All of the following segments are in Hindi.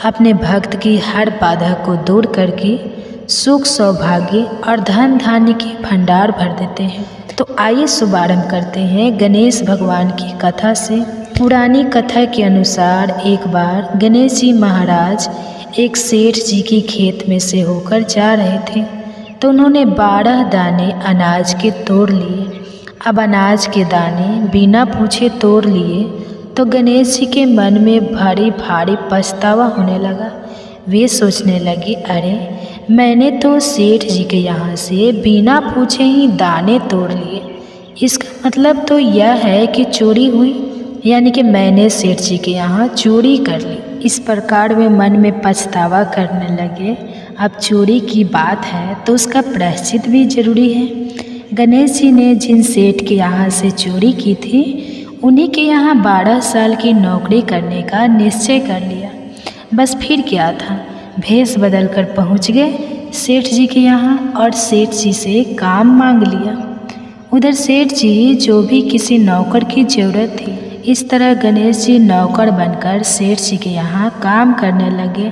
अपने भक्त की हर बाधा को दूर करके सुख सौभाग्य और धन धान्य के भंडार भर देते हैं। तो आइए शुभारंभ करते हैं गणेश भगवान की कथा से। पुरानी कथा के अनुसार एक बार गणेश जी महाराज एक सेठ जी की खेत में से होकर जा रहे थे, तो उन्होंने 12 दाने अनाज के तोड़ लिए। अब अनाज के दाने बिना पूछे तोड़ लिए तो गणेश जी के मन में भारी भारी पछतावा होने लगा। वे सोचने लगे, अरे मैंने तो सेठ जी के यहाँ से बिना पूछे ही दाने तोड़ लिए, इसका मतलब तो यह है कि चोरी हुई, यानी कि मैंने सेठ जी के यहाँ चोरी कर ली। इस प्रकार वे मन में पछतावा करने लगे। अब चोरी की बात है तो उसका प्रायश्चित भी जरूरी है। गणेश जी ने जिन सेठ के यहाँ से चोरी की थी उन्हीं के यहाँ 12 साल की नौकरी करने का निश्चय कर लिया। बस फिर क्या था, भेष बदल कर पहुँच गए सेठ जी के यहाँ और सेठ जी से काम मांग लिया। उधर सेठ जी जो भी किसी नौकर की ज़रूरत थी, इस तरह गणेश जी नौकर बनकर सेठ जी के यहाँ काम करने लगे।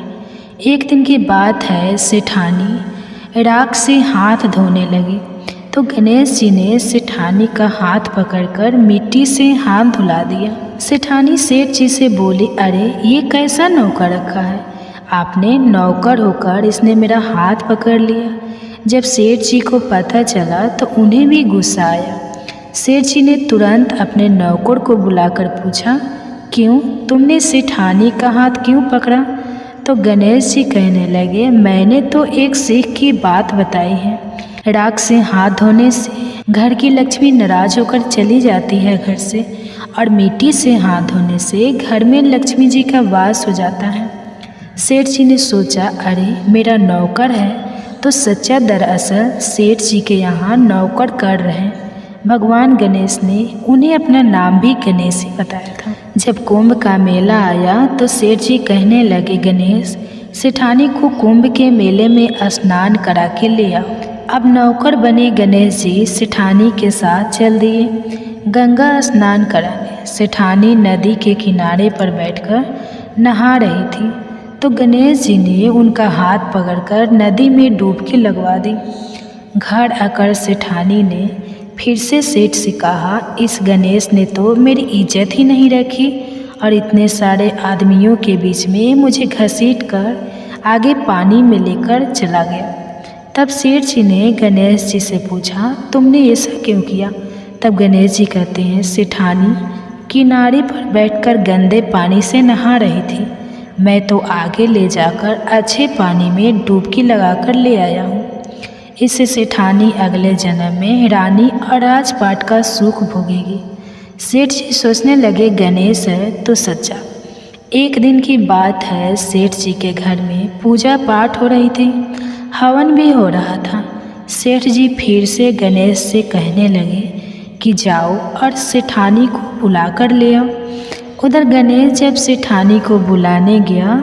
एक दिन की बात है, सेठानी राख से हाथ धोने लगी तो गणेश जी ने सेठानी का हाथ पकड़कर मिट्टी से हाथ धुला दिया। सेठानी सेठ जी से बोली, अरे ये कैसा नौकर रखा है आपने, नौकर होकर इसने मेरा हाथ पकड़ लिया। जब सेठ जी को पता चला तो उन्हें भी गुस्सा आया। सेठ जी ने तुरंत अपने नौकर को बुलाकर पूछा, क्यों तुमने सेठानी का हाथ क्यों पकड़ा? तो गणेश जी कहने लगे, मैंने तो एक सीख की बात बताई है। राख से हाथ धोने से घर की लक्ष्मी नाराज होकर चली जाती है घर से, और मिट्टी से हाथ धोने से घर में लक्ष्मी जी का वास हो जाता है। सेठ जी ने सोचा, अरे मेरा नौकर है तो सच्चा दरअसल सेठ जी के यहाँ नौकर कर रहे हैं। भगवान गणेश ने उन्हें अपना नाम भी गणेश ही बताया था। जब कुंभ का मेला आया तो सेठ जी कहने लगे, गणेश सेठानी को कुंभ के मेले में स्नान करा के ले आओ। अब नौकर बने गणेश जी सेठानी के साथ चल दिए गंगा स्नान कराने। सेठानी नदी के किनारे पर बैठकर नहा रही थी तो गणेश जी ने उनका हाथ पकड़कर नदी में डुबकी लगवा दी। घर आकर सेठानी ने फिर से सेठ से कहा, इस गणेश ने तो मेरी इज्जत ही नहीं रखी और इतने सारे आदमियों के बीच में मुझे घसीट कर आगे पानी में लेकर चला गया। तब सेठ जी ने गणेश जी से पूछा, तुमने ऐसा क्यों किया? तब गणेश जी कहते हैं, सेठानी किनारे पर बैठकर गंदे पानी से नहा रही थी, मैं तो आगे ले जाकर अच्छे पानी में डुबकी लगाकर ले आया हूँ। इससे सेठानी अगले जन्म में रानी और राजपाट का सुख भोगेगी। सेठ जी सोचने लगे, गणेश है तो सच्चा। एक दिन की बात है, सेठ जी के घर में पूजा पाठ हो रही थी, हवन भी हो रहा था। सेठ जी फिर से गणेश से कहने लगे कि जाओ और सेठानी को बुला कर ले आओ। उधर गणेश जब सेठानी को बुलाने गया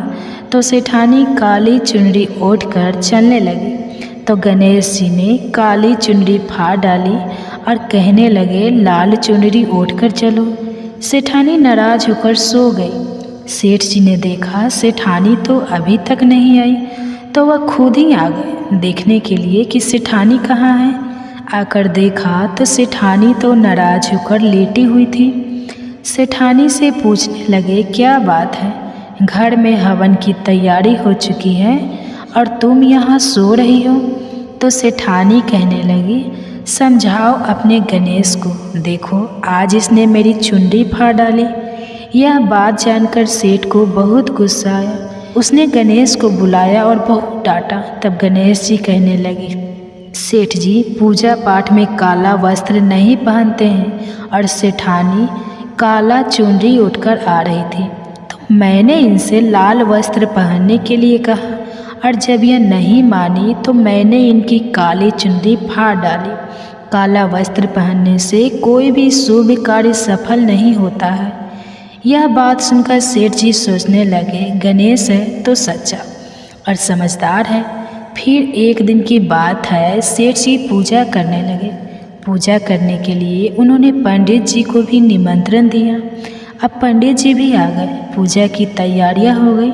तो सेठानी काली चुनरी ओढ़ कर चलने लगी तो गणेश जी ने काली चुनरी फाड़ डाली और कहने लगे, लाल चुनरी ओढ़ कर चलो। सेठानी नाराज होकर सो गई। सेठ जी ने देखा सेठानी तो अभी तक नहीं आई तो वह खुद ही आ गए देखने के लिए कि सेठानी कहाँ है। आकर देखा तो सेठानी तो नाराज होकर लेटी हुई थी। सेठानी से पूछने लगे, क्या बात है, घर में हवन की तैयारी हो चुकी है और तुम यहाँ सो रही हो? तो सेठानी कहने लगी, समझाओ अपने गणेश को, देखो आज इसने मेरी चुनरी फाड़ डाली। यह बात जानकर सेठ को बहुत गुस्सा आया। उसने गणेश को बुलाया और बहुत डांटा। तब गणेश जी कहने लगे, सेठ जी पूजा पाठ में काला वस्त्र नहीं पहनते हैं और सेठानी काला चुनरी उठकर आ रही थी तो मैंने इनसे लाल वस्त्र पहनने के लिए कहा और जब यह नहीं मानी तो मैंने इनकी काली चुनरी फाड़ डाली। काला वस्त्र पहनने से कोई भी शुभ कार्य सफल नहीं होता है। यह बात सुनकर सेठ जी सोचने लगे, गणेश है तो सच्चा और समझदार है। फिर एक दिन की बात है, सेठ जी पूजा करने लगे। पूजा करने के लिए उन्होंने पंडित जी को भी निमंत्रण दिया। अब पंडित जी भी आ गए, पूजा की तैयारियां हो गई।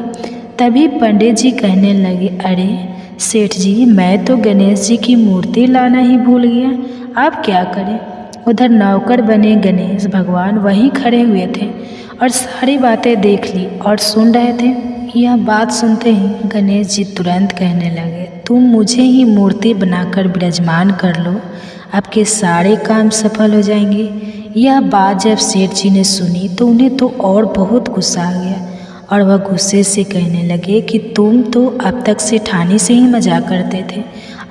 तभी पंडित जी कहने लगे, अरे सेठ जी, मैं तो गणेश जी की मूर्ति लाना ही भूल गया, आप क्या करें। उधर नौकर बने गणेश भगवान वहीं खड़े हुए थे और सारी बातें देख ली और सुन रहे थे। यह बात सुनते ही गणेश जी तुरंत कहने लगे, तुम मुझे ही मूर्ति बनाकर विराजमान कर लो, आपके सारे काम सफल हो जाएंगे। यह बात जब सेठ जी ने सुनी तो उन्हें तो और बहुत गुस्सा आ गया और वह गुस्से से कहने लगे कि तुम तो अब तक सेठानी से ही मजाक करते थे,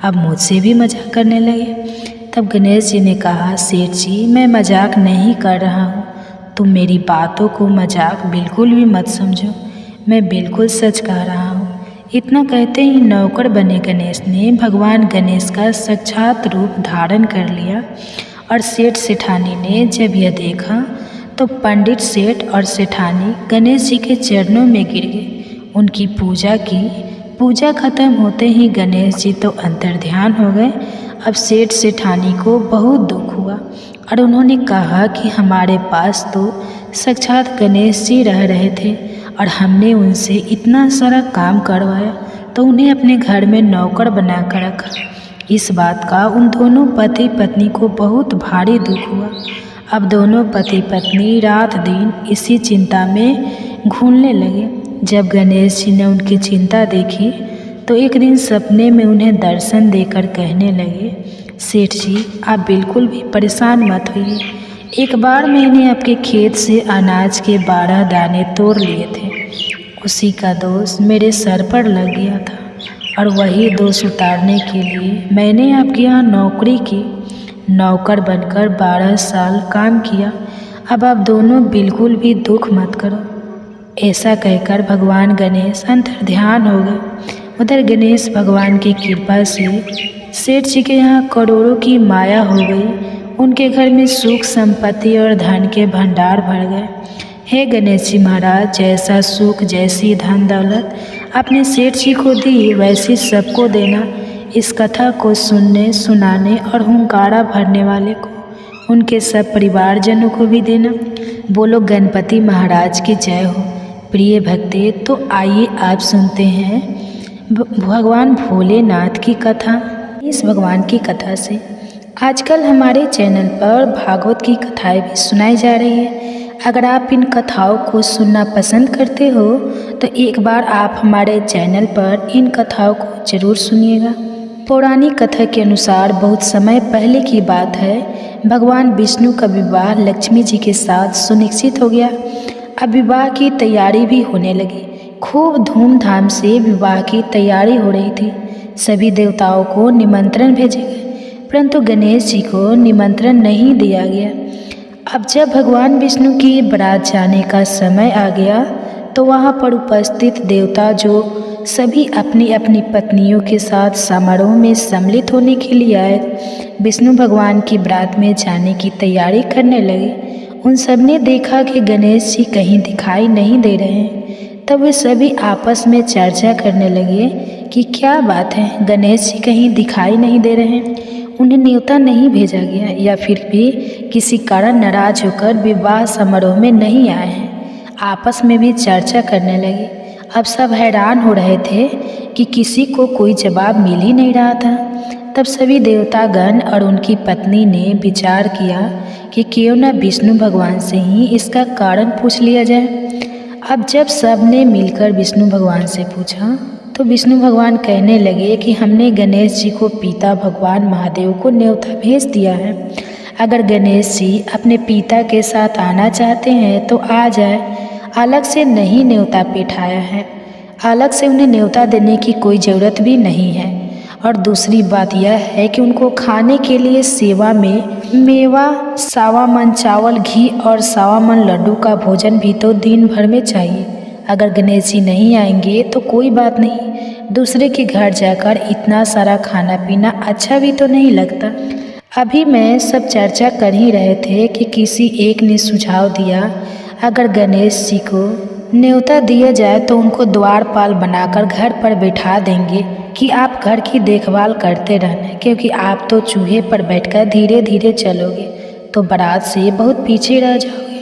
अब मुझसे भी मजाक करने लगे। तब गणेश जी ने कहा, सेठ जी, मैं मजाक नहीं कर रहा हूँ, तुम मेरी बातों को मजाक बिल्कुल भी मत समझो, मैं बिल्कुल सच कह रहा हूँ। इतना कहते ही नौकर बने गणेश ने भगवान गणेश का साक्षात रूप धारण कर लिया और सेठ सेठानी ने जब यह देखा तो पंडित सेठ और सेठानी गणेश जी के चरणों में गिर गए, उनकी पूजा की। पूजा खत्म होते ही गणेश जी तो अंतर्ध्यान हो गए। अब सेठ सेठानी को बहुत दुख हुआ और उन्होंने कहा कि हमारे पास तो साक्षात गणेश जी रह रहे थे और हमने उनसे इतना सारा काम करवाया तो उन्हें अपने घर में नौकर बना कर रखा। इस बात का उन दोनों पति पत्नी को बहुत भारी दुख हुआ। अब दोनों पति पत्नी रात दिन इसी चिंता में घूमने लगे। जब गणेश जी ने उनकी चिंता देखी तो एक दिन सपने में उन्हें दर्शन देकर कहने लगे, सेठ जी, आप बिल्कुल भी परेशान मत होइए, एक बार मैंने आपके खेत से अनाज के 12 दाने तोड़ लिए थे, उसी का दोष मेरे सर पर लग गया था और वही दोष उतारने के लिए मैंने आपके यहाँ नौकरी की। नौकर बनकर 12 साल काम किया, अब आप दोनों बिल्कुल भी दुख मत करो। ऐसा कहकर भगवान गणेश अंतर्ध्यान हो गए। उधर गणेश भगवान की कृपा से सेठ जी के यहाँ करोड़ों की माया हो गई। उनके घर में सुख संपत्ति और धन के भंडार भर गए। हे गणेश जी महाराज, जैसा सुख जैसी धन दौलत आपने सेठ जी को दी वैसी सबको देना। इस कथा को सुनने सुनाने और हुंकारा भरने वाले को, उनके सब परिवारजनों को भी देना। बोलो गणपति महाराज की जय हो। प्रिय भक्ते, तो आइए आप सुनते हैं भगवान भोलेनाथ की कथा। इस भगवान की कथा से आजकल हमारे चैनल पर भागवत की कथाएं भी सुनाई जा रही है। अगर आप इन कथाओं को सुनना पसंद करते हो तो एक बार आप हमारे चैनल पर इन कथाओं को जरूर सुनिएगा। पौराणिक कथा के अनुसार बहुत समय पहले की बात है, भगवान विष्णु का विवाह लक्ष्मी जी के साथ सुनिश्चित हो गया। अब विवाह की तैयारी भी होने लगी। खूब धूमधाम से विवाह की तैयारी हो रही थी। सभी देवताओं को निमंत्रण भेजे गए, परंतु गणेश जी को निमंत्रण नहीं दिया गया। अब जब भगवान विष्णु की बारात जाने का समय आ गया तो वहाँ पर उपस्थित देवता जो सभी अपनी अपनी पत्नियों के साथ समारोह में सम्मिलित होने के लिए आए, विष्णु भगवान की बारात में जाने की तैयारी करने लगे। उन सब ने देखा कि गणेश जी कहीं दिखाई नहीं दे रहे हैं। तब वे सभी आपस में चर्चा करने लगे कि क्या बात है, गणेश जी कहीं दिखाई नहीं दे रहे हैं, उन्हें न्योता नहीं भेजा गया या फिर भी किसी कारण नाराज होकर विवाह समारोह में नहीं आए हैं। आपस में भी चर्चा करने लगे। अब सब हैरान हो रहे थे कि किसी को कोई जवाब मिल ही नहीं रहा था। तब सभी देवतागण और उनकी पत्नी ने विचार किया कि क्यों न विष्णु भगवान से ही इसका कारण पूछ लिया जाए। अब जब सब ने मिलकर विष्णु भगवान से पूछा तो विष्णु भगवान कहने लगे कि हमने गणेश जी को पिता भगवान महादेव को न्योता भेज दिया है। अगर गणेश जी अपने पिता के साथ आना चाहते हैं तो आ जाए, अलग से नहीं न्योता पिठाया है, अलग से उन्हें न्योता देने की कोई ज़रूरत भी नहीं है। और दूसरी बात यह है कि उनको खाने के लिए सेवा में मेवा, 1.25 मन चावल, घी और 1.25 मन लड्डू का भोजन भी तो दिन भर में चाहिए। अगर गणेश जी नहीं आएंगे तो कोई बात नहीं, दूसरे के घर जाकर इतना सारा खाना पीना अच्छा भी तो नहीं लगता। अभी मैं सब चर्चा कर ही रहे थे कि किसी एक ने सुझाव दिया, अगर गणेश जी को न्योता दिया जाए तो उनको द्वारपाल बनाकर घर पर बैठा देंगे कि आप घर की देखभाल करते रहना, क्योंकि आप तो चूहे पर बैठकर धीरे धीरे चलोगे तो बारात से बहुत पीछे रह जाओगे।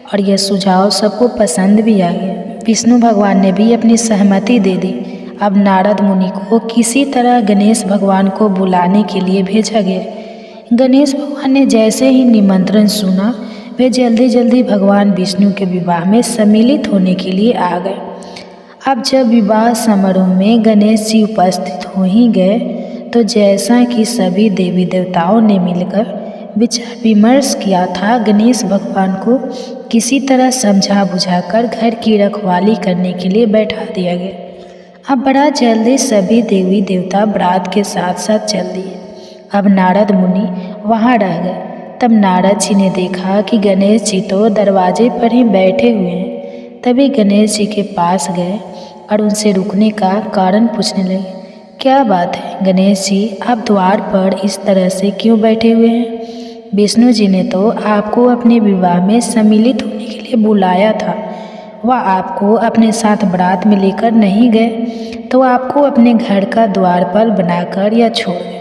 और यह सुझाव सबको पसंद भी आ गया। विष्णु भगवान ने भी अपनी सहमति दे दी। अब नारद मुनि को किसी तरह गणेश भगवान को बुलाने के लिए भेजा गया। गणेश भगवान ने जैसे ही निमंत्रण सुना, वे जल्दी जल्दी भगवान विष्णु के विवाह में सम्मिलित होने के लिए आ गए। अब जब विवाह समारोह में गणेश जी उपस्थित हो ही गए, तो जैसा कि सभी देवी देवताओं ने मिलकर विचार विमर्श किया था, गणेश भगवान को किसी तरह समझा बुझाकर घर की रखवाली करने के लिए बैठा दिया गया। अब बड़ा जल्दी सभी देवी देवता बारात के साथ साथ चल दिए। अब नारद मुनि वहाँ रह गए। तब नारद जी ने देखा कि गणेश जी तो दरवाजे पर ही बैठे हुए हैं। तभी गणेश जी के पास गए और उनसे रुकने का कारण पूछने लगे। क्या बात है गणेश जी, आप द्वार पर इस तरह से क्यों बैठे हुए हैं? विष्णु जी ने तो आपको अपने विवाह में सम्मिलित होने के लिए बुलाया था। वह आपको अपने साथ बारात में लेकर नहीं गए, तो आपको अपने घर का द्वारपाल बनाकर या छोड़ गए।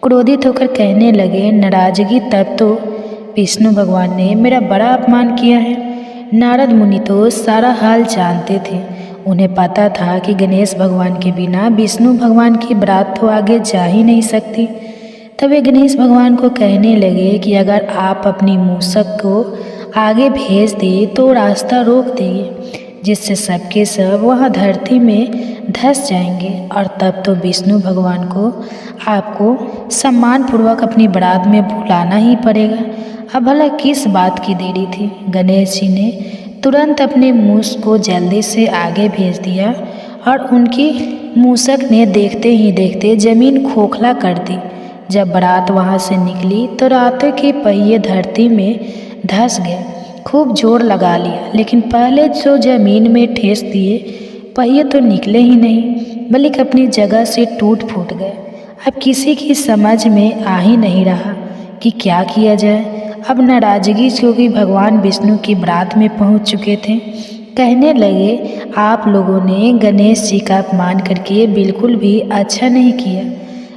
क्रोधित होकर कहने लगे, नाराजगी तब तो विष्णु भगवान ने मेरा बड़ा अपमान किया है। नारद मुनि तो सारा हाल जानते थे। उन्हें पता था कि गणेश भगवान के बिना विष्णु भगवान की बारात तो आगे जा ही नहीं सकती। तब वे गणेश भगवान को कहने लगे कि अगर आप अपनी मूसक को आगे भेज दें तो रास्ता रोक देंगे, जिससे सबके सब वहाँ धरती में धंस जाएंगे, और तब तो विष्णु भगवान को आपको सम्मानपूर्वक अपनी बारात में बुलाना ही पड़ेगा। अब भला किस बात की देरी थी? गणेश जी ने तुरंत अपने मूस को जल्दी से आगे भेज दिया और उनकी मूसक ने देखते ही देखते जमीन खोखला कर दी। जब बारात वहाँ से निकली तो रातों के पहिए धरती में धंस गए। खूब जोर लगा लिया, लेकिन पहले जो जमीन में ठेस दिए पहिए तो निकले ही नहीं, बल्कि अपनी जगह से टूट फूट गए। अब किसी की समझ में आ ही नहीं रहा कि क्या किया जाए। अब नाराजगी क्योंकि भगवान विष्णु की बारात में पहुँच चुके थे, कहने लगे, आप लोगों ने गणेश जी का अपमान करके बिल्कुल भी अच्छा नहीं किया।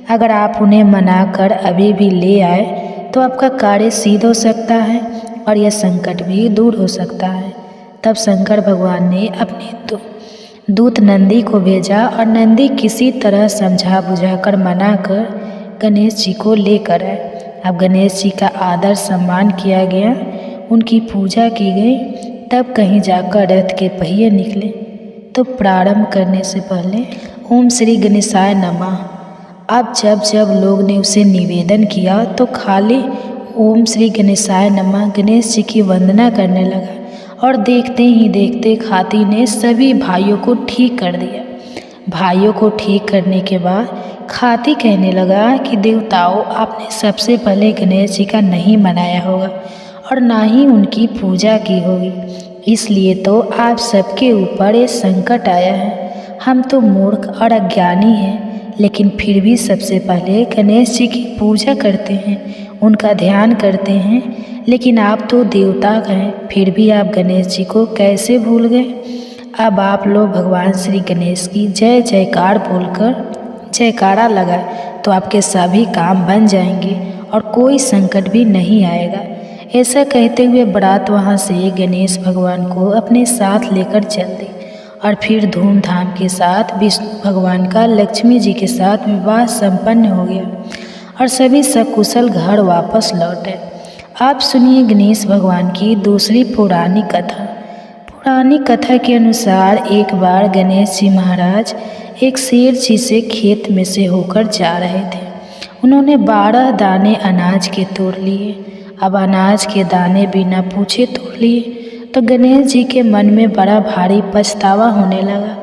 अगर आप उन्हें मनाकर अभी भी ले आए तो आपका कार्य सिद्ध हो सकता है और यह संकट भी दूर हो सकता है। तब शंकर भगवान ने अपने दूत नंदी को भेजा और नंदी किसी तरह समझा बुझाकर मनाकर गणेश जी को लेकर आए। अब गणेश जी का आदर सम्मान किया गया, उनकी पूजा की गई। तब कहीं जाकर रथ के पहिए निकले तो प्रारंभ करने से पहले ओम श्री गणेशाय नमः। अब जब जब लोग ने उसे निवेदन किया तो खाली ओम श्री गणेशाय नमः गणेश जी की वंदना करने लगा, और देखते ही देखते खाती ने सभी भाइयों को ठीक कर दिया। भाइयों को ठीक करने के बाद खाती कहने लगा कि देवताओं, आपने सबसे पहले गणेश जी का नहीं मनाया होगा और ना ही उनकी पूजा की होगी, इसलिए तो आप सबके ऊपर ये संकट आया है। हम तो मूर्ख और अज्ञानी हैं, लेकिन फिर भी सबसे पहले गणेश जी की पूजा करते हैं, उनका ध्यान करते हैं। लेकिन आप तो देवता हैं, फिर भी आप गणेश जी को कैसे भूल गए? अब आप लोग भगवान श्री गणेश की जय जयकार बोलकर जयकारा लगाए तो आपके सभी काम बन जाएंगे और कोई संकट भी नहीं आएगा। ऐसा कहते हुए बारात वहाँ से गणेश भगवान को अपने साथ लेकर चल दी, और फिर धूमधाम के साथ विष्णु भगवान का लक्ष्मी जी के साथ विवाह संपन्न हो गया और सभी सकुशल घर वापस लौटे। आप सुनिए गणेश भगवान की दूसरी पौराणिक कथा। पौराणिक कथा के अनुसार एक बार गणेश जी महाराज एक शेर जी से खेत में से होकर जा रहे थे। उन्होंने 12 दाने अनाज के तोड़ लिए। अब अनाज के दाने बिना पूछे तोड़ लिए तो गणेश जी के मन में बड़ा भारी पछतावा होने लगा।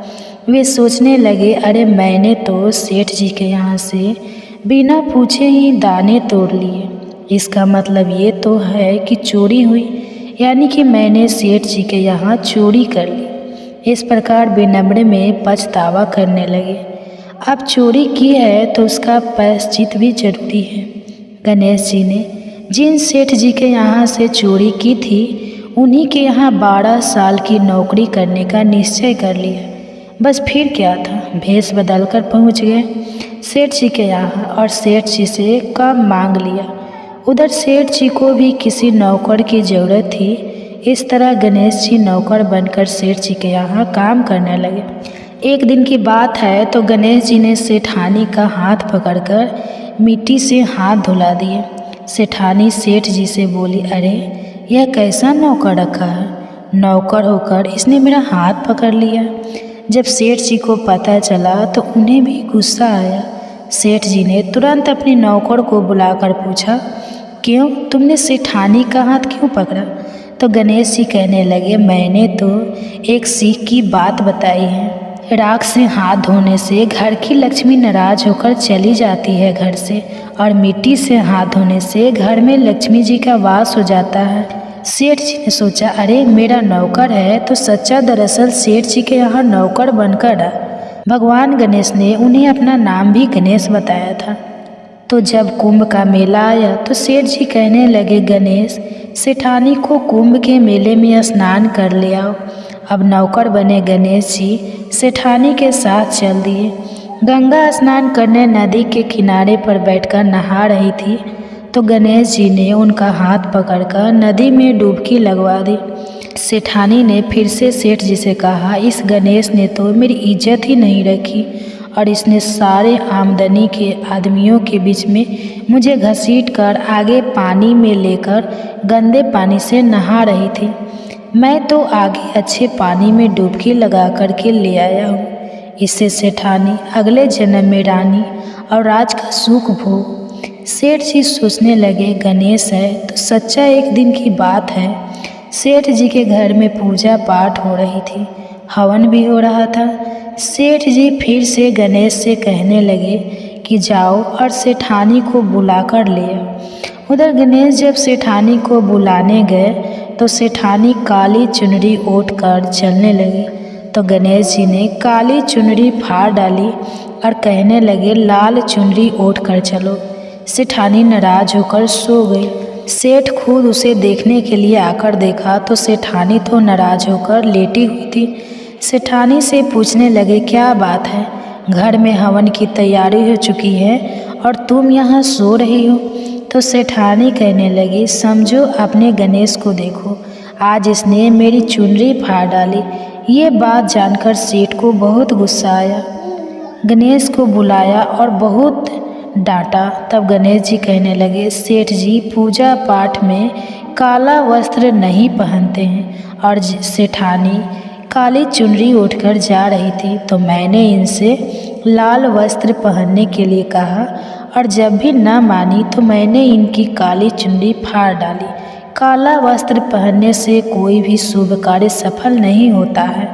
वे सोचने लगे, अरे मैंने तो सेठ जी के यहाँ से बिना पूछे ही दाने तोड़ लिए। इसका मतलब ये तो है कि चोरी हुई, यानी कि मैंने सेठ जी के यहाँ चोरी कर ली। इस प्रकार विनम्र में पछतावा करने लगे। अब चोरी की है तो उसका प्रायश्चित भी जरूरी है। गणेश जी ने जिन सेठ जी के यहाँ से चोरी की थी, उन्हीं के यहाँ 12 साल की नौकरी करने का निश्चय कर लिया। बस फिर क्या था, भेष बदलकर पहुँच गए सेठ जी के यहाँ और सेठ जी से काम मांग लिया। उधर सेठ जी को भी किसी नौकर की ज़रूरत थी, इस तरह गणेश जी नौकर बनकर सेठ जी के यहाँ काम करने लगे। एक दिन की बात है तो गणेश जी ने सेठानी का हाथ पकड़कर मिट्टी से हाथ धुला दिए। सेठानी सेठ जी से बोली, अरे यह कैसा नौकर रखा है, नौकर होकर इसने मेरा हाथ पकड़ लिया। जब सेठ जी को पता चला तो उन्हें भी गुस्सा आया। सेठ जी ने तुरंत अपने नौकर को बुलाकर पूछा, क्यों तुमने सेठानी का हाथ क्यों पकड़ा? तो गणेश जी कहने लगे, मैंने तो एक सीख की बात बताई है। राख से हाथ धोने से घर की लक्ष्मी नाराज होकर चली जाती है घर से, और मिट्टी से हाथ धोने से घर में लक्ष्मी जी का वास हो जाता है। सेठ जी ने सोचा, अरे मेरा नौकर है तो सच्चा दरअसल सेठ जी के यहाँ नौकर बनकर रहा। भगवान गणेश ने उन्हें अपना नाम भी गणेश बताया था। तो जब कुंभ का मेला आया तो सेठ जी कहने लगे, गणेश सेठानी को कुंभ के मेले में स्नान कर ले आओ। अब नौकर बने गणेश जी सेठानी के साथ चल दिए। गंगा स्नान करने नदी के किनारे पर बैठकर नहा रही थी तो गणेश जी ने उनका हाथ पकड़कर नदी में डुबकी लगवा दी। सेठानी ने फिर से सेठ जी से कहा, इस गणेश ने तो मेरी इज्जत ही नहीं रखी और इसने सारे आमदनी के आदमियों के बीच में मुझे घसीट कर आगे पानी में लेकर गंदे पानी से नहा रही थी। मैं तो आगे अच्छे पानी में डुबकी लगा करके ले आया हूँ। इससे सेठानी अगले जन्म में रानी और राज का सुख भोग। सेठ जी सोचने लगे, गणेश है तो सच्चा एक दिन की बात है। सेठ जी के घर में पूजा पाठ हो रही थी, हवन भी हो रहा था। सेठ जी फिर से गणेश से कहने लगे कि जाओ और सेठानी को बुला कर ले आओ। उधर गणेश जब सेठानी को बुलाने गए तो सेठानी काली चुनरी ओढ़ कर चलने लगी। तो गणेश जी ने काली चुनरी फाड़ डाली और कहने लगे, लाल चुनरी ओढ़ कर चलो। सेठानी नाराज होकर सो गई। सेठ खुद उसे देखने के लिए आकर देखा तो सेठानी तो नाराज होकर लेटी हुई थी। सेठानी से पूछने लगे, क्या बात है, घर में हवन की तैयारी हो चुकी है और तुम यहाँ सो रही हो? तो सेठानी कहने लगी, समझो अपने गणेश को देखो, आज इसने मेरी चुनरी फाड़ डाली। ये बात जानकर सेठ को बहुत गुस्सा आया। गणेश को बुलाया और बहुत डांटा। तब गणेश जी कहने लगे, सेठ जी पूजा पाठ में काला वस्त्र नहीं पहनते हैं और सेठानी काली चुनरी उठकर जा रही थी तो मैंने इनसे लाल वस्त्र पहनने के लिए कहा और जब भी न मानी तो मैंने इनकी काली चुनरी फाड़ डाली। काला वस्त्र पहनने से कोई भी शुभ कार्य सफल नहीं होता है।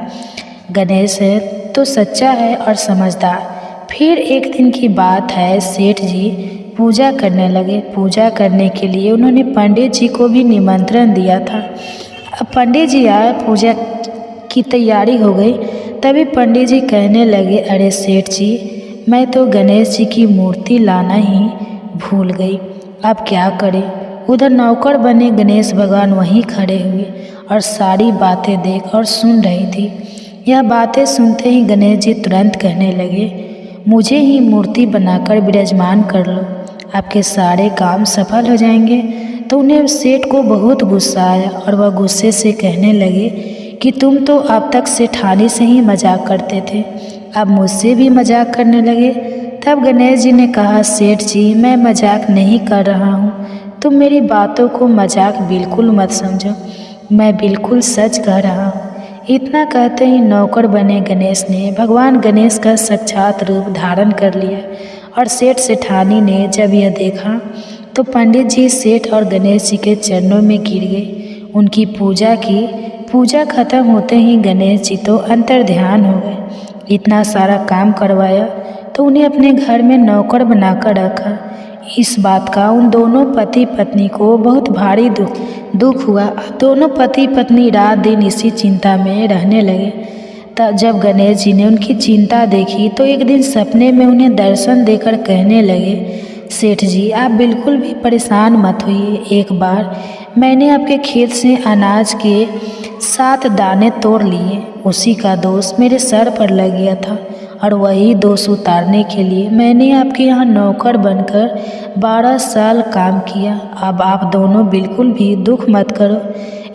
गणेश है तो सच्चा है और समझदार। फिर एक दिन की बात है, सेठ जी पूजा करने लगे। पूजा करने के लिए उन्होंने पंडित जी को भी निमंत्रण दिया था। अब पंडित जी आए, पूजा की तैयारी हो गई। तभी पंडित जी कहने लगे, अरे सेठ जी मैं तो गणेश जी की मूर्ति लाना ही भूल गई, अब क्या करें? उधर नौकर बने गणेश भगवान वहीं खड़े हुए और सारी बातें देख और सुन रही थी। यह बातें सुनते ही गणेश जी तुरंत कहने लगे, मुझे ही मूर्ति बनाकर विराजमान कर लो, आपके सारे काम सफल हो जाएंगे। तो उन्हें सेठ को बहुत गुस्सा आया और वह गुस्से से कहने लगे कि तुम तो अब तक सेठानी से ही मजाक करते थे, अब मुझसे भी मजाक करने लगे। तब गणेश जी ने कहा, सेठ जी मैं मजाक नहीं कर रहा हूँ, तुम मेरी बातों को मजाक बिल्कुल मत समझो, मैं बिल्कुल सच कह रहा हूँ। इतना कहते ही नौकर बने गणेश ने भगवान गणेश का साक्षात रूप धारण कर लिया और सेठ सेठानी ने जब यह देखा तो पंडित जी सेठ और गणेश जी के चरणों में गिर गए, उनकी पूजा की। पूजा खत्म होते ही गणेश जी तो अंतर्ध्यान हो गए। इतना सारा काम करवाया तो उन्हें अपने घर में नौकर बनाकर रखा। इस बात का उन दोनों पति पत्नी को बहुत भारी दुख हुआ। दोनों पति पत्नी रात दिन इसी चिंता में रहने लगे। तब जब गणेश जी ने उनकी चिंता देखी तो एक दिन सपने में उन्हें दर्शन देकर कहने लगे, सेठ जी आप बिल्कुल भी परेशान मत होइए, एक बार मैंने आपके खेत से अनाज के 7 दाने तोड़ लिए, उसी का दोष मेरे सर पर लग गया था और वही दोष उतारने के लिए मैंने आपके यहाँ नौकर बनकर 12 साल काम किया। अब आप दोनों बिल्कुल भी दुख मत करो,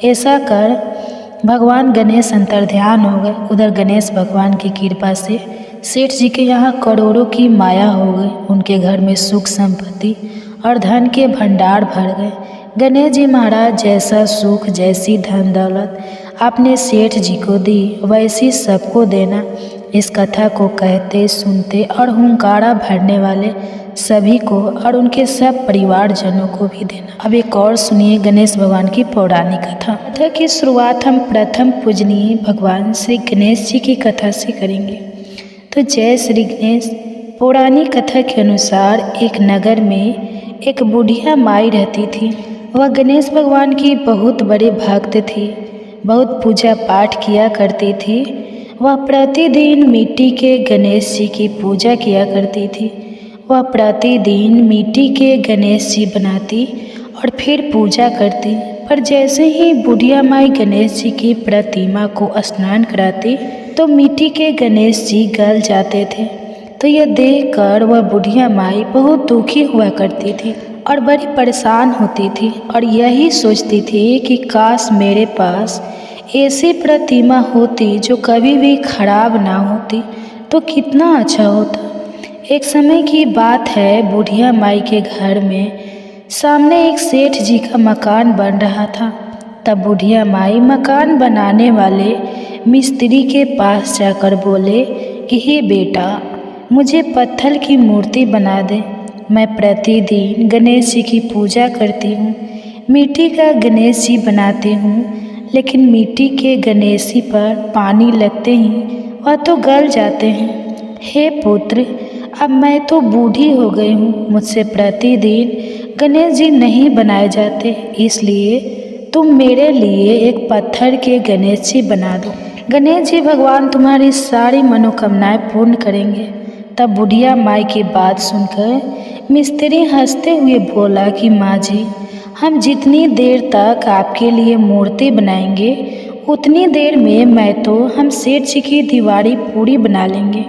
ऐसा कर भगवान गणेश अंतर्ध्यान हो गए। उधर गणेश भगवान की कृपा से सेठ जी के यहाँ करोड़ों की माया हो गई। उनके घर में सुख संपत्ति और धन के भंडार भर गए। गणेश जी महाराज जैसा सुख, जैसी धन दौलत आपने सेठ जी को दी, वैसी सबको देना। इस कथा को कहते, सुनते और हुंकारा भरने वाले सभी को और उनके सब परिवारजनों को भी देना। अब एक और सुनिए गणेश भगवान की पौराणिक कथा की शुरुआत हम प्रथम पूजनीय भगवान श्री गणेश जी की कथा से करेंगे। तो जय श्री गणेश। पौराणिक कथा के अनुसार एक नगर में एक बुढ़िया माई रहती थी। वह गणेश भगवान की बहुत बड़ी भक्त थी, बहुत पूजा पाठ किया करती थी। वह प्रतिदिन मिट्टी के गणेश जी की पूजा किया करती थी। वह प्रतिदिन मिट्टी के गणेश जी बनाती और फिर पूजा करती। पर जैसे ही बुढ़िया माई गणेश जी की प्रतिमा को स्नान कराती तो मिट्टी के गणेश जी गल जाते थे। तो यह देखकर वह बुढ़िया माई बहुत दुखी हुआ करती थी और बड़ी परेशान होती थी और यही सोचती थी कि काश मेरे पास ऐसी प्रतिमा होती जो कभी भी खराब ना होती तो कितना अच्छा होता। एक समय की बात है, बुढ़िया माई के घर में सामने एक सेठ जी का मकान बन रहा था। तब बुढ़िया माई मकान बनाने वाले मिस्त्री के पास जाकर बोले कि हे बेटा, मुझे पत्थर की मूर्ति बना दे। मैं प्रतिदिन गणेश जी की पूजा करती हूँ, मिट्टी का गणेश जी बनाती हूँ, लेकिन मिट्टी के गणेश जी पर पानी लगते ही वह तो गल जाते हैं। हे पुत्र, अब मैं तो बूढ़ी हो गई हूँ, मुझसे प्रतिदिन गणेश जी नहीं बनाए जाते, इसलिए तुम मेरे लिए एक पत्थर के गणेश जी बना दो। गणेश जी भगवान तुम्हारी सारी मनोकामनाएं पूर्ण करेंगे। तब बुढ़िया माई की बात सुनकर मिस्त्री हंसते हुए बोला कि माँ जी, हम जितनी देर तक आपके लिए मूर्ति बनाएंगे उतनी देर में हम सेठ जी की दीवारी पूरी बना लेंगे।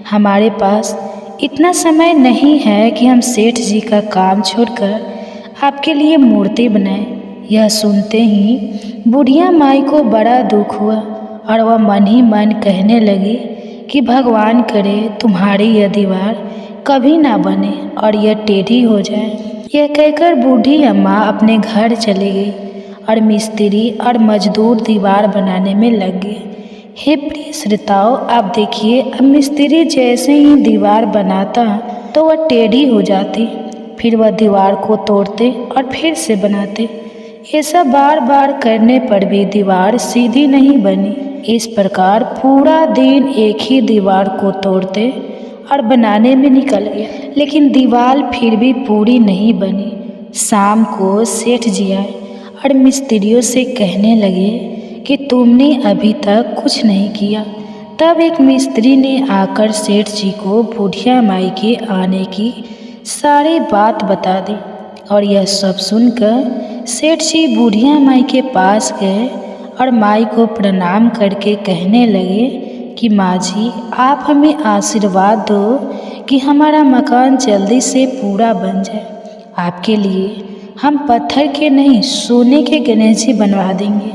हमारे पास इतना समय नहीं है कि हम सेठ जी का काम छोड़कर आपके लिए मूर्ति बनाएं। यह सुनते ही बुढ़िया माई को बड़ा दुख हुआ और वह मन ही मन कहने लगी कि भगवान करे तुम्हारी यह दीवार कभी ना बने और यह टेढ़ी हो जाए। यह कहकर बूढ़ी अम्मा अपने घर चली गई और मिस्त्री और मजदूर दीवार बनाने में लग गए। हे प्रिय श्रोताओं, आप देखिए, अब मिस्त्री जैसे ही दीवार बनाता तो वह टेढ़ी हो जाती, फिर वह दीवार को तोड़ते और फिर से बनाते। ऐसा बार बार करने पर भी दीवार सीधी नहीं बनी। इस प्रकार पूरा दिन एक ही दीवार को तोड़ते और बनाने में निकल गया, लेकिन दीवार फिर भी पूरी नहीं बनी। शाम को सेठ जी आए और मिस्त्रियों से कहने लगे कि तुमने अभी तक कुछ नहीं किया। तब एक मिस्त्री ने आकर सेठ जी को बुढ़िया माई के आने की सारी बात बता दी और यह सब सुनकर सेठ जी बुढ़िया माई के पास गए और माई को प्रणाम करके कहने लगे कि माँ जी, आप हमें आशीर्वाद दो कि हमारा मकान जल्दी से पूरा बन जाए। आपके लिए हम पत्थर के नहीं सोने के गणेश जी बनवा देंगे।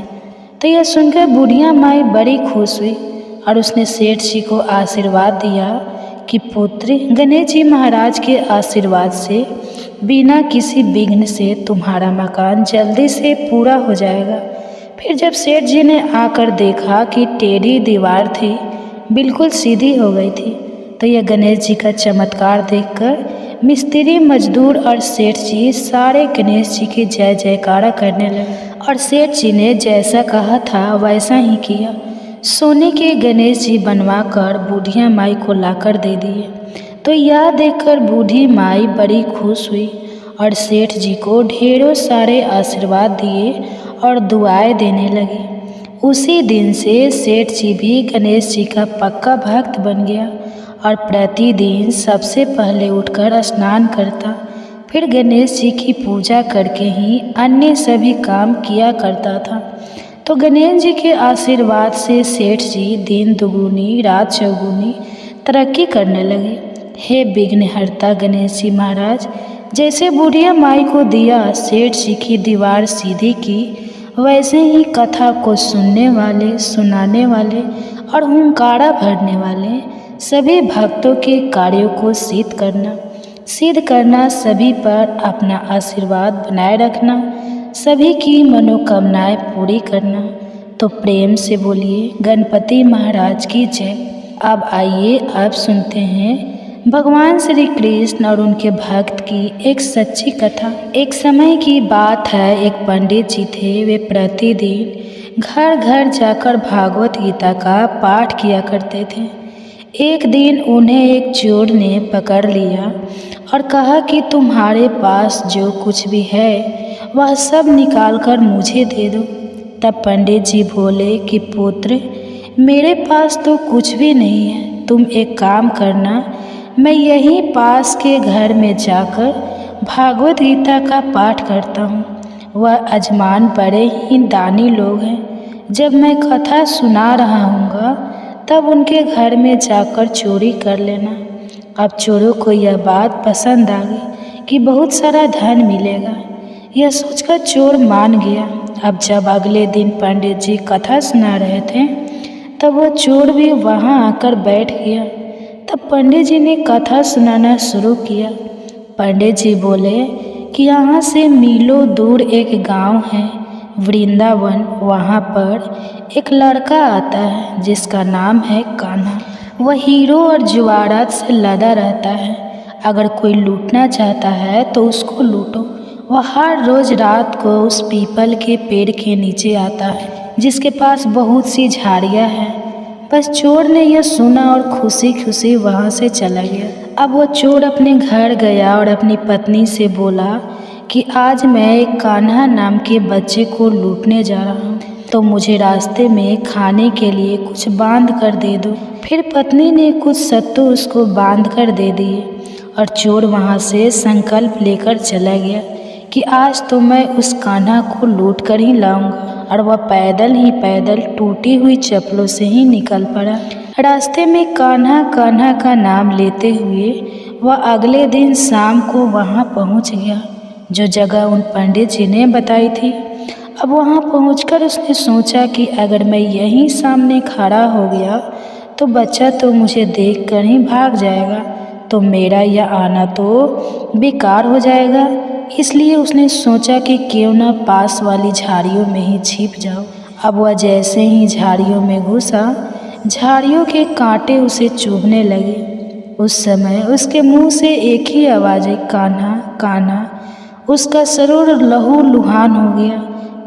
तो यह सुनकर बुढ़िया माई बड़ी खुश हुई और उसने सेठ जी को आशीर्वाद दिया कि पुत्र, गणेश जी महाराज के आशीर्वाद से बिना किसी विघ्न से तुम्हारा मकान जल्दी से पूरा हो जाएगा। फिर जब सेठ जी ने आकर देखा कि टेढ़ी दीवार थी बिल्कुल सीधी हो गई थी, तो यह गणेश जी का चमत्कार देखकर मिस्त्री, मजदूर और सेठ जी सारे गणेश जी की जय जयकारा करने लगे और सेठ जी ने जैसा कहा था वैसा ही किया। सोने के गणेश जी बनवाकर बुढ़िया माई को लाकर दे दिए। तो यह देखकर बूढ़ी माई बड़ी खुश हुई और सेठ जी को ढेरों सारे आशीर्वाद दिए और दुआएं देने लगी। उसी दिन से सेठ जी भी गणेश जी का पक्का भक्त बन गया और प्रतिदिन सबसे पहले उठकर स्नान करता, फिर गणेश जी की पूजा करके ही अन्य सभी काम किया करता था। तो गणेश जी के आशीर्वाद से सेठ जी दिन दुगुनी रात चौगुनी तरक्की करने लगे। हे विघ्नहर्ता गणेश जी महाराज, जैसे बुढ़िया माई को दिया सेठ जी की दीवार सीधी की, वैसे ही कथा को सुनने वाले, सुनाने वाले और हुंकारा भरने वाले सभी भक्तों के कार्यों को सिद्ध करना, सभी पर अपना आशीर्वाद बनाए रखना, सभी की मनोकामनाएं पूरी करना। तो प्रेम से बोलिए गणपति महाराज की जय। अब आइए आप सुनते हैं भगवान श्री कृष्ण और उनके भक्त की एक सच्ची कथा। एक समय की बात है, एक पंडित जी थे। वे प्रतिदिन घर घर जाकर भागवत गीता का पाठ किया करते थे। एक दिन उन्हें एक चोर ने पकड़ लिया और कहा कि तुम्हारे पास जो कुछ भी है वह सब निकाल कर मुझे दे दो। तब पंडित जी बोले कि पुत्र, मेरे पास तो कुछ भी नहीं है। तुम एक काम करना, मैं यहीं पास के घर में जाकर भागवत गीता का पाठ करता हूँ। वह अजमान बड़े ही दानी लोग हैं। जब मैं कथा सुना रहा हूँगा तब उनके घर में जाकर चोरी कर लेना। अब चोरों को यह बात पसंद आ गई कि बहुत सारा धन मिलेगा। यह सोचकर चोर मान गया। अब जब अगले दिन पंडित जी कथा सुना रहे थे तब वह चोर भी वहाँ आकर बैठ गया। तब पंडित जी ने कथा सुनाना शुरू किया। पंडित जी बोले कि यहाँ से मीलों दूर एक गांव है, वृंदावन। वहाँ पर एक लड़का आता है जिसका नाम है कान्हा। वह हीरो और जवाहरात से लदा रहता है। अगर कोई लूटना चाहता है तो उसको लूटो। वह हर रोज़ रात को उस पीपल के पेड़ के नीचे आता है जिसके पास बहुत सी झाड़ियाँ हैं। बस चोर ने यह सुना और खुशी खुशी वहाँ से चला गया। अब वह चोर अपने घर गया और अपनी पत्नी से बोला कि आज मैं एक कान्हा नाम के बच्चे को लूटने जा रहा हूँ, तो मुझे रास्ते में खाने के लिए कुछ बांध कर दे दो। फिर पत्नी ने कुछ सत्तू उसको बांध कर दे दिए और चोर वहाँ से संकल्प लेकर चला गया कि आज तो मैं उस कान्हा को लूट कर ही लाऊंगा। और वह पैदल टूटी हुई चप्पलों से ही निकल पड़ा। रास्ते में कान्हा कान्हा का नाम लेते हुए वह अगले दिन शाम को वहाँ पहुँच गया जो जगह उन पंडित जी ने बताई थी। अब वहाँ पहुंचकर उसने सोचा कि अगर मैं यहीं सामने खड़ा हो गया तो बच्चा तो मुझे देखकर ही भाग जाएगा, तो मेरा यह आना तो बेकार हो जाएगा। इसलिए उसने सोचा कि क्यों न पास वाली झाड़ियों में ही छिप जाओ। अब वह जैसे ही झाड़ियों में घुसा, झाड़ियों के कांटे उसे चुभने लगे। उस समय उसके मुंह से एक ही आवाज़ आई, कान्हा कान्हा। उसका शरीर लहू लुहान हो गया,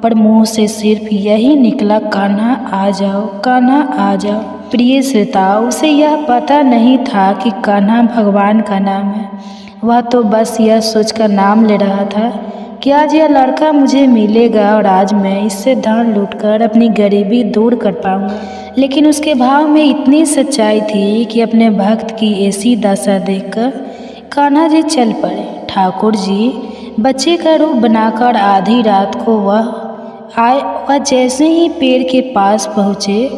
पर मुंह से सिर्फ यही निकला, कान्हा आ जाओ, कान्हा आ जाओ। प्रिय श्रोताओं, उसे यह पता नहीं था कि कान्हा भगवान का नाम है। वह तो बस यह सोचकर नाम ले रहा था कि आज यह लड़का मुझे मिलेगा और आज मैं इससे धन लूटकर अपनी गरीबी दूर कर पाऊंगा। लेकिन उसके भाव में इतनी सच्चाई थी कि अपने भक्त की ऐसी दशा देखकर कान्हा जी चल पड़े। ठाकुर जी बच्चे का रूप बनाकर आधी रात को वह जैसे ही पेड़ के पास पहुँचे,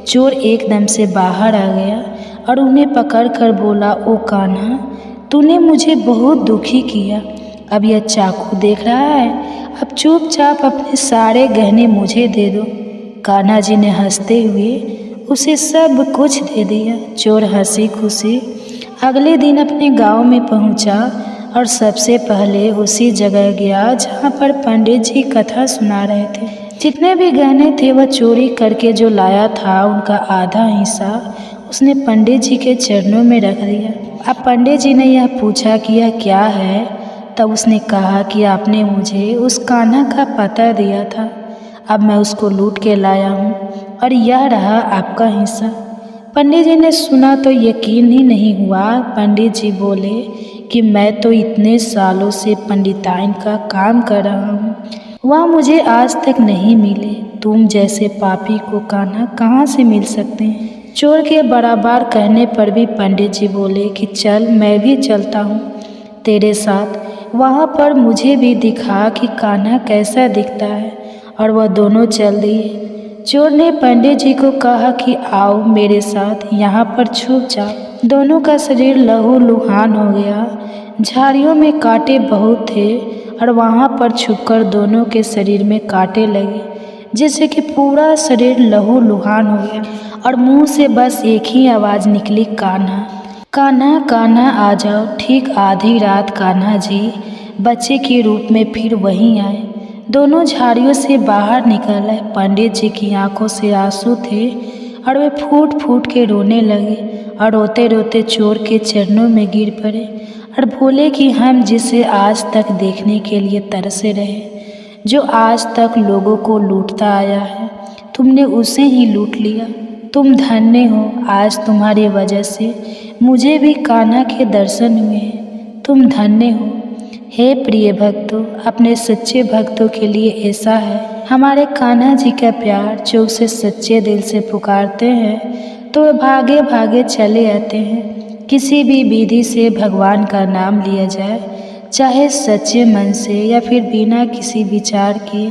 चोर एकदम से बाहर आ गया और उन्हें पकड़कर बोला, ओ कान्हा, तूने मुझे बहुत दुखी किया। अब यह चाकू देख रहा है, अब चुपचाप अपने सारे गहने मुझे दे दो। कान्हा जी ने हंसते हुए उसे सब कुछ दे दिया। चोर हंसी खुशी अगले दिन अपने गांव में पहुंचा और सबसे पहले उसी जगह गया जहां पर पंडित जी कथा सुना रहे थे। जितने भी गहने थे वह चोरी करके जो लाया था उनका आधा हिस्सा उसने पंडित जी के चरणों में रख दिया। अब पंडित जी ने यह पूछा कि यह क्या है। तब उसने कहा कि आपने मुझे उस कान्हा का पता दिया था, अब मैं उसको लूट के लाया हूँ और यह रहा आपका हिस्सा। पंडित जी ने सुना तो यकीन ही नहीं हुआ। पंडित जी बोले कि मैं तो इतने सालों से पंडिताइन का काम कर रहा हूँ, वह मुझे आज तक नहीं मिले। तुम जैसे पापी को कान्हा कहाँ से मिल सकते हैं। चोर के बराबर कहने पर भी पंडित जी बोले कि चल, मैं भी चलता हूँ तेरे साथ। वहाँ पर मुझे भी दिखा कि कान्हा कैसा दिखता है। और वह दोनों चल दिए। चोर ने पंडित जी को कहा कि आओ मेरे साथ, यहाँ पर छुप जाओ। दोनों का शरीर लहू लुहान हो गया। झाड़ियों में कांटे बहुत थे और वहाँ पर छुपकर दोनों के शरीर में कांटे लगे। जैसे कि पूरा शरीर लहूलुहान हो गया और मुंह से बस एक ही आवाज़ निकली, कान्हा कान्हा कान्हा आ जाओ। ठीक आधी रात कान्हा जी बच्चे के रूप में फिर वहीं आए। दोनों झाड़ियों से बाहर निकल आए। पंडित जी की आंखों से आंसू थे और वे फूट फूट के रोने लगे और रोते रोते चोर के चरणों में गिर पड़े और बोले कि हम जिसे आज तक देखने के लिए तरसे रहे, जो आज तक लोगों को लूटता आया है, तुमने उसे ही लूट लिया। तुम धन्य हो, आज तुम्हारी वजह से मुझे भी कान्हा के दर्शन हुए हैं। तुम धन्य हो। हे प्रिय भक्तों, अपने सच्चे भक्तों के लिए ऐसा है, हमारे कान्हा जी का प्यार जो उसे सच्चे दिल से पुकारते हैं तो वे भागे भागे चले आते हैं। किसी भी विधि से भगवान का नाम लिया जाए, चाहे सच्चे मन से या फिर बिना किसी विचार के,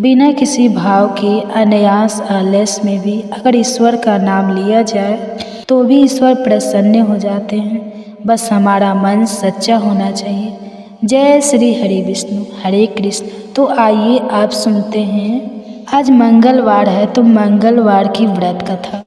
बिना किसी भाव के, अनायास आलस में भी अगर ईश्वर का नाम लिया जाए तो भी ईश्वर प्रसन्न हो जाते हैं। बस हमारा मन सच्चा होना चाहिए। जय श्री हरि विष्णु हरे कृष्ण। तो आइए आप सुनते हैं, आज मंगलवार है तो मंगलवार की व्रत कथा।